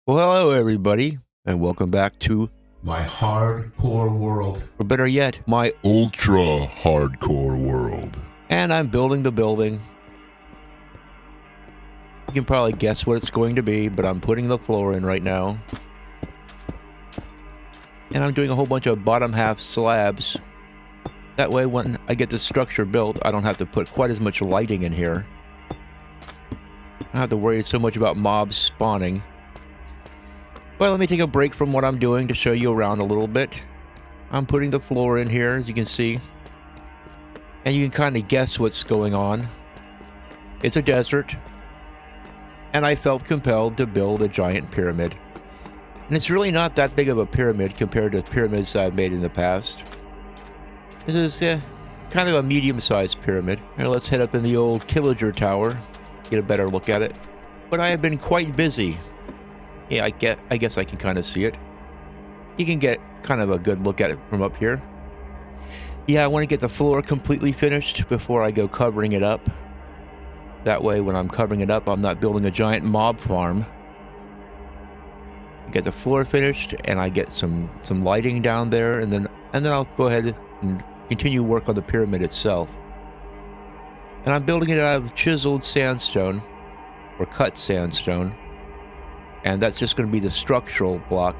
Well, hello everybody, and welcome back to, My hardcore world. or better yet, my Ultra hardcore world. and I'm building the building. You can probably guess what it's going to be, but I'm putting the floor in right now. And I'm doing a whole bunch of bottom half slabs. That way when I get the structure built, I don't have to put quite as much lighting in here. I don't have to worry so much about mobs spawning. Well, let me take a break from what I'm doing to show you around a little bit. I'm putting the floor in here, as you can see. And you can kind of guess what's going on. It's a desert. And I felt compelled to build a giant pyramid. And it's really not that big of a pyramid compared to pyramids I've made in the past. This is kind of a medium-sized pyramid. Now let's head up in the old Killager Tower, get a better look at it. But I have been quite busy. Yeah, I guess I can kind of see it. You can get kind of a good look at it from up here. Yeah, I want to get the floor completely finished before I go covering it up. That way, when I'm covering it up, I'm not building a giant mob farm. Get the floor finished, and I get some lighting down there, and then I'll go ahead and continue work on the pyramid itself. And I'm building it out of chiseled sandstone, or cut sandstone. And that's just going to be the structural block.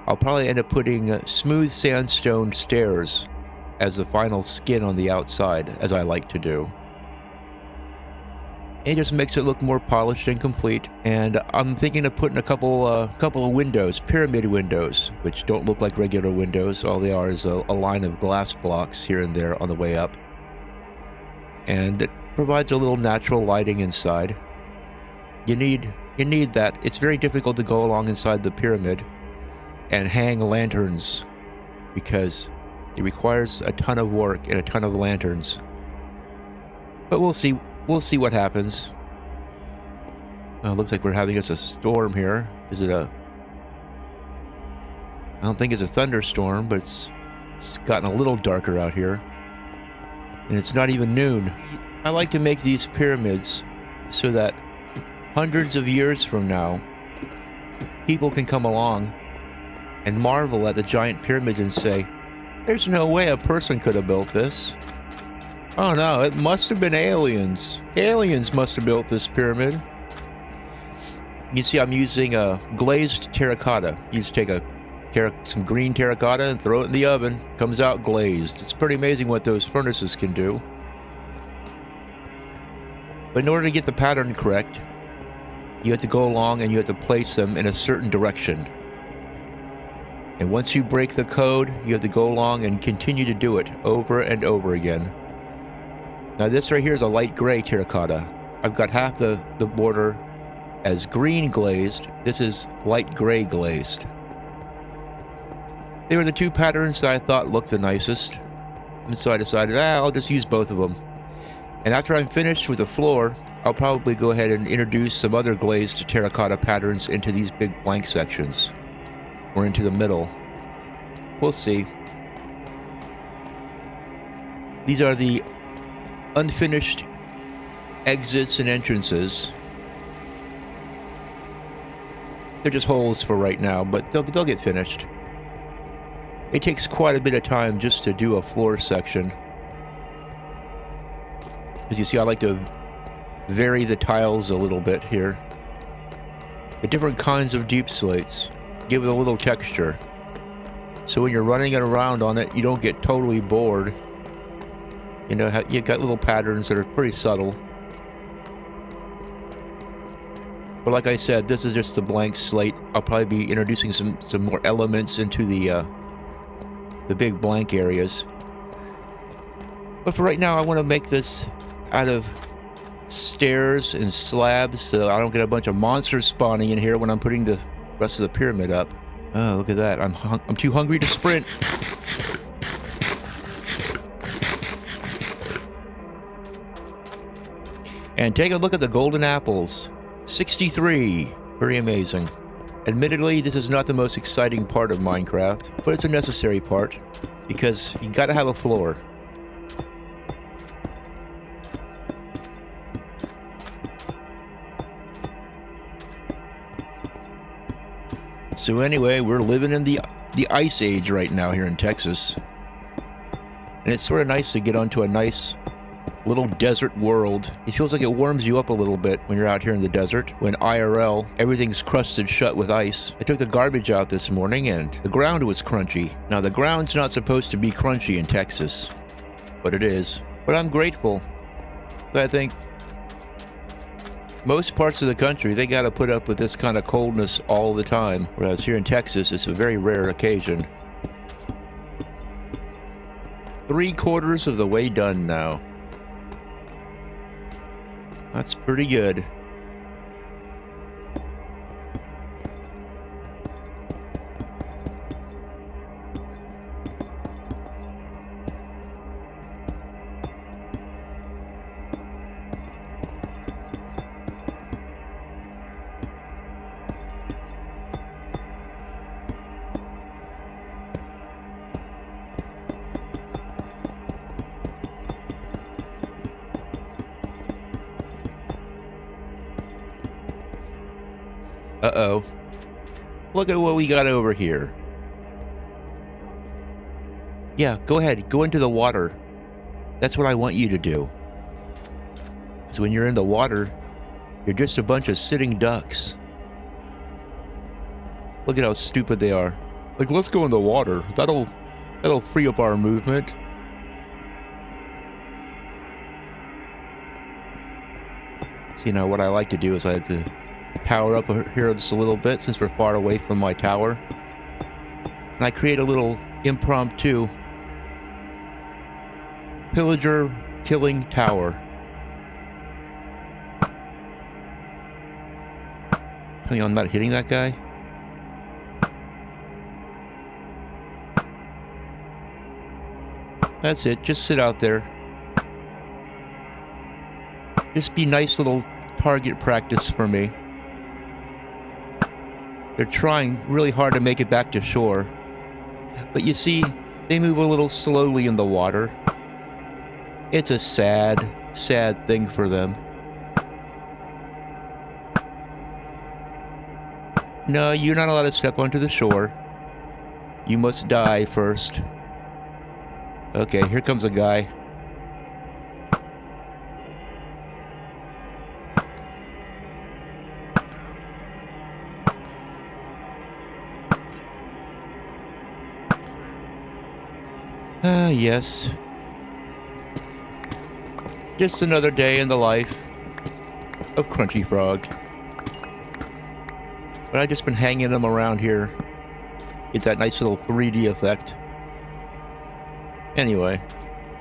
I'll probably end up putting smooth sandstone stairs as the final skin on the outside, as I like to do. It just makes it look more polished and complete. And I'm thinking of putting a couple of windows, pyramid windows, which don't look like regular windows. All they are is a line of glass blocks here and there on the way up. And it provides a little natural lighting inside. You need that. It's very difficult to go along inside the pyramid and hang lanterns because it requires a ton of work and a ton of lanterns. But we'll see what happens. Well, it looks like we're having us a storm here. Is it a... I don't think it's a thunderstorm, but it's gotten a little darker out here. And it's not even noon. I like to make these pyramids so that hundreds of years from now, people can come along and marvel at the giant pyramids and say, there's no way a person could have built this. Oh no, it must have been aliens. Aliens must have built this pyramid. You see I'm using a glazed terracotta. You just take some green terracotta and throw it in the oven. Comes out glazed. It's pretty amazing what those furnaces can do. But in order to get the pattern correct, you have to go along and you have to place them in a certain direction. And once you break the code, you have to go along and continue to do it over and over again. Now this right here is a light gray terracotta. I've got half the border as green glazed. This is light gray glazed. They were the two patterns that I thought looked the nicest. And so I decided, I'll just use both of them. And after I'm finished with the floor, I'll probably go ahead and introduce some other glazed terracotta patterns into these big blank sections. Or into the middle. We'll see. These are the unfinished exits and entrances. They're just holes for right now, but they'll get finished. It takes quite a bit of time just to do a floor section. As you see, I like to vary the tiles a little bit here. The different kinds of deep slates give it a little texture. So when you're running it around on it, you don't get totally bored. You know, you got little patterns that are pretty subtle. But like I said, this is just the blank slate. I'll probably be introducing some more elements into the big blank areas. But for right now, I want to make this out of stairs and slabs so I don't get a bunch of monsters spawning in here when I'm putting the rest of the pyramid up. Oh, look at that. I'm too hungry to sprint. And take a look at the golden apples. 63. Very amazing. Admittedly, this is not the most exciting part of Minecraft, but it's a necessary part because you gotta have a floor. So anyway, we're living in the ice age right now here in Texas. And it's sort of nice to get onto a nice little desert world. It feels like it warms you up a little bit when you're out here in the desert. When IRL, everything's crusted shut with ice. I took the garbage out this morning and the ground was crunchy. Now the ground's not supposed to be crunchy in Texas, but it is. But I'm grateful. I think most parts of the country, they got to put up with this kind of coldness all the time. Whereas here in Texas, it's a very rare occasion. 3/4 of the way done now. That's pretty good. Uh-oh. Look at what we got over here. Yeah, go ahead. Go into the water. That's what I want you to do. Because when you're in the water, you're just a bunch of sitting ducks. Look at how stupid they are. Like, let's go in the water. That'll free up our movement. See, now what I like to do is I like to power up here just a little bit since we're far away from my tower. And I create a little impromptu pillager killing tower. Tell me I'm not hitting that guy. That's it. Just sit out there. Just be nice little target practice for me. They're trying really hard to make it back to shore. But you see, they move a little slowly in the water. It's a sad, sad thing for them. No, you're not allowed to step onto the shore. You must die first. Okay, here comes a guy. Yes. Just another day in the life of Crunchy Frog. But I've just been hanging them around here. Get that nice little 3D effect. Anyway,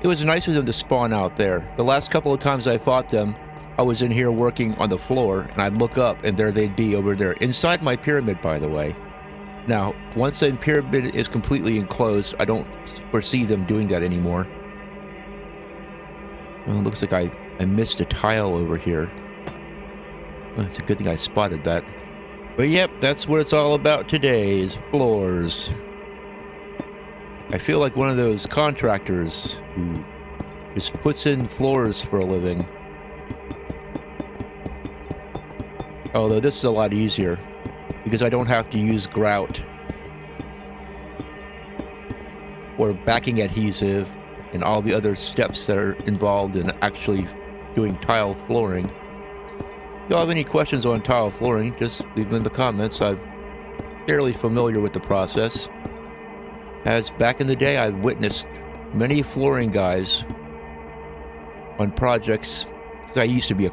it was nice of them to spawn out there. The last couple of times I fought them, I was in here working on the floor, and I'd look up, and there they'd be over there. Inside my pyramid, by the way. Now, once the pyramid is completely enclosed, I don't foresee them doing that anymore. Well, it looks like I missed a tile over here. Well, it's a good thing I spotted that. But yep, that's what it's all about today, is floors. I feel like one of those contractors who just puts in floors for a living. Although this is a lot easier, because I don't have to use grout or backing adhesive and all the other steps that are involved in actually doing tile flooring. If you have any questions on tile flooring, just leave them in the comments. I'm fairly familiar with the process, as back in the day I've witnessed many flooring guys on projects, because I used to be a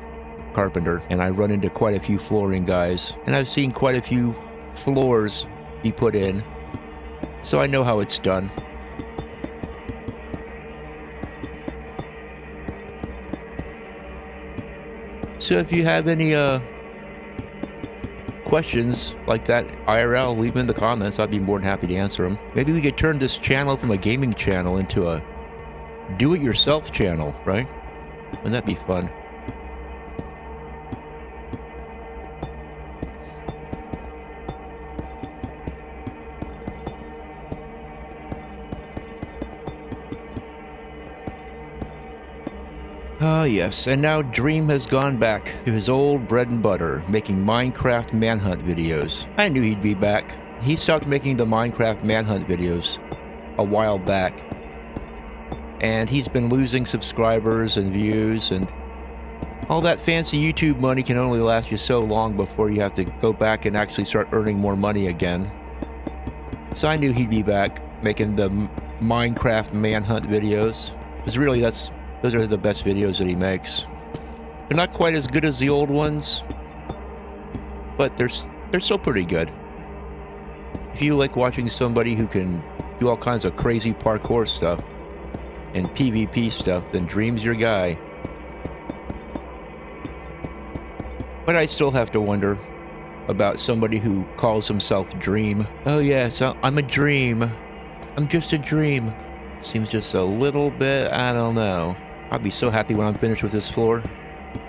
carpenter and I run into quite a few flooring guys, and I've seen quite a few floors be put in, so I know how it's done. So if you have any questions like that IRL, leave them in the comments. I'd be more than happy to answer them. Maybe we could turn this channel from a gaming channel into a do-it-yourself channel, right? Wouldn't that be fun? Ah, yes, and now Dream has gone back to his old bread and butter, making Minecraft manhunt videos. I knew he'd be back. he stopped making the Minecraft manhunt videos a while back. And he's been losing subscribers and views, and all that fancy YouTube money can only last you so long before you have to go back and actually start earning more money again. So I knew he'd be back making the Minecraft manhunt videos, because really those are the best videos that he makes. They're not quite as good as the old ones, but they're still pretty good. If you like watching somebody who can do all kinds of crazy parkour stuff and PvP stuff, then Dream's your guy. But I still have to wonder about somebody who calls himself Dream. Oh yes, I'm a dream. I'm just a dream. Seems just a little bit, I don't know. I'll be so happy when I'm finished with this floor.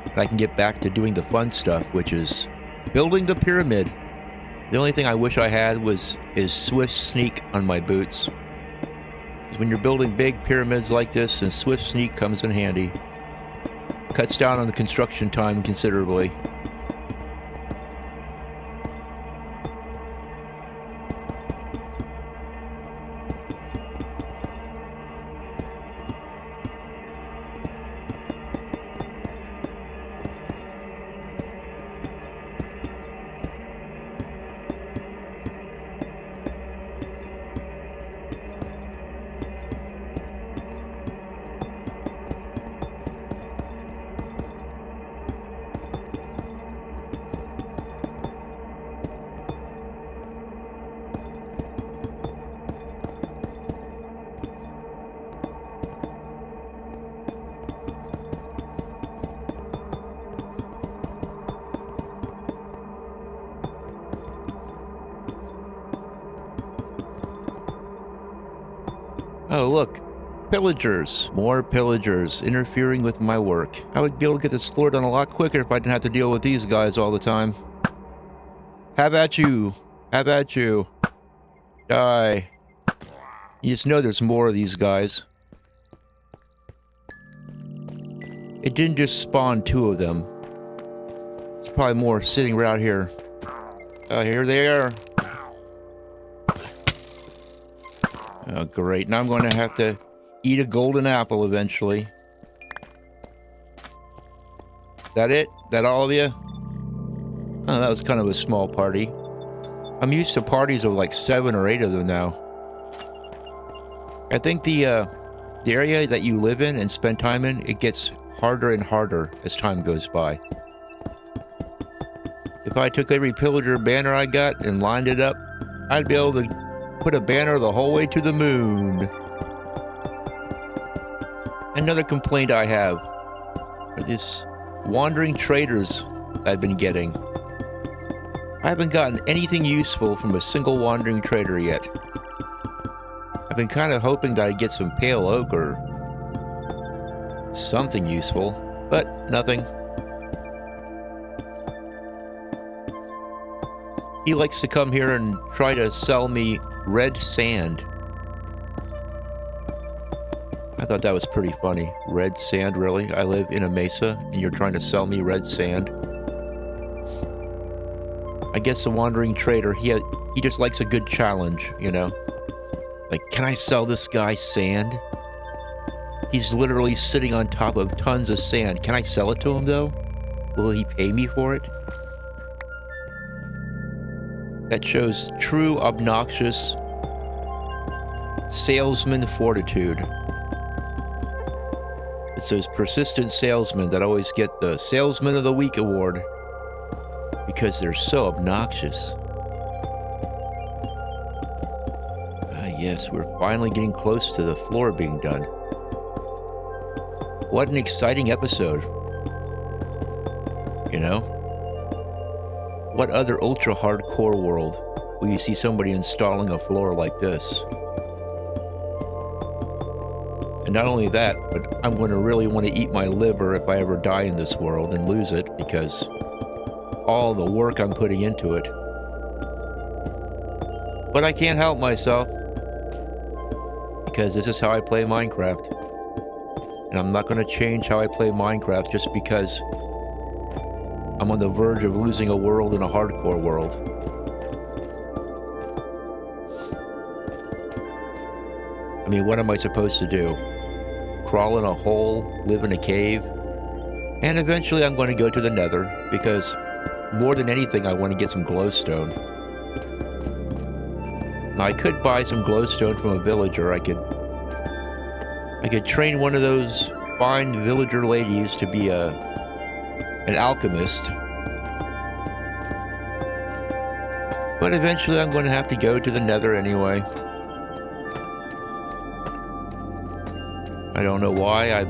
And I can get back to doing the fun stuff, which is building the pyramid. The only thing I wish I had is Swift Sneak on my boots. Because when you're building big pyramids like this, and Swift Sneak comes in handy. Cuts down on the construction time considerably. Oh, look. Pillagers. More pillagers interfering with my work. I would be able to get this floor done a lot quicker if I didn't have to deal with these guys all the time. How about you? How about you? Die. You just know there's more of these guys. It didn't just spawn 2 of them. There's probably more sitting right out here. Here they are. Oh, great. Now I'm going to have to eat a golden apple eventually. Is that it? That all of you? Oh, that was kind of a small party. I'm used to parties of like 7 or 8 of them now. I think the area that you live in and spend time in, it gets harder and harder as time goes by. If I took every pillager banner I got and lined it up, I'd be able to put a banner the whole way to the moon. Another complaint I have are these wandering traders I've been getting. I haven't gotten anything useful from a single wandering trader yet. I've been kind of hoping that I'd get some pale oak or something useful, but nothing. He likes to come here and try to sell me red sand. I thought that was pretty funny. Red sand, really? I live in a mesa and you're trying to sell me red sand? I guess the wandering trader, he just likes a good challenge, you know? Like, can I sell this guy sand? He's literally sitting on top of tons of sand. Can I sell it to him, though? Will he pay me for it? That shows true obnoxious salesman fortitude. It's those persistent salesmen that always get the Salesman of the Week award because they're so obnoxious. Ah, yes, we're finally getting close to the floor being done. What an exciting episode. You know? What other ultra hardcore world will you see somebody installing a floor like this? And not only that, but I'm going to really want to eat my liver if I ever die in this world and lose it, because all the work I'm putting into it. But I can't help myself, because this is how I play Minecraft. And I'm not going to change how I play Minecraft just because I'm on the verge of losing a world in a hardcore world. I mean, what am I supposed to do? Crawl in a hole, live in a cave? And eventually I'm going to go to the Nether, because more than anything, I want to get some glowstone. Now, I could buy some glowstone from a villager. I could train one of those fine villager ladies to be an alchemist. But eventually I'm going to have to go to the Nether anyway. I don't know why.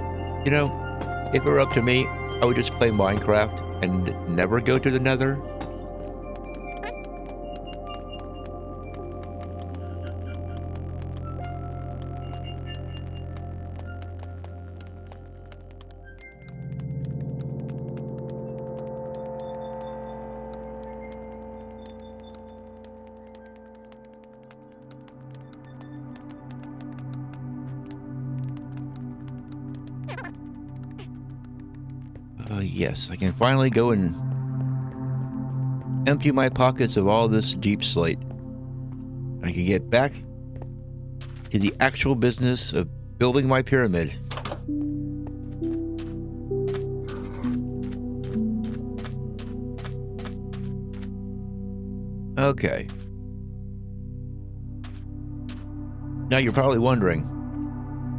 You know, if it were up to me, I would just play Minecraft and never go to the Nether. Yes, I can finally go and empty my pockets of all this deep slate. I can get back to the actual business of building my pyramid. Okay. Now you're probably wondering,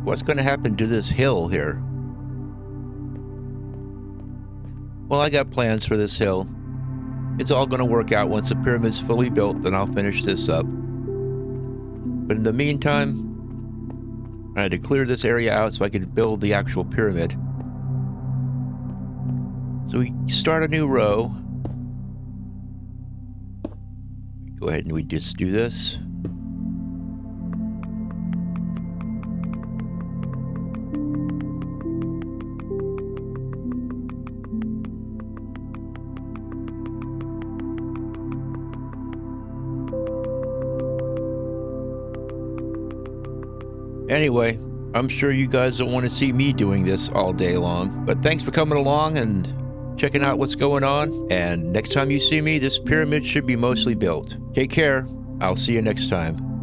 what's going to happen to this hill here? Well, I got plans for this hill. It's all going to work out once the pyramid's fully built, then I'll finish this up. But in the meantime, I had to clear this area out so I could build the actual pyramid. So we start a new row. Go ahead and we just do this. Anyway, I'm sure you guys don't want to see me doing this all day long, but thanks for coming along and checking out what's going on. And next time you see me, this pyramid should be mostly built. Take care. I'll see you next time.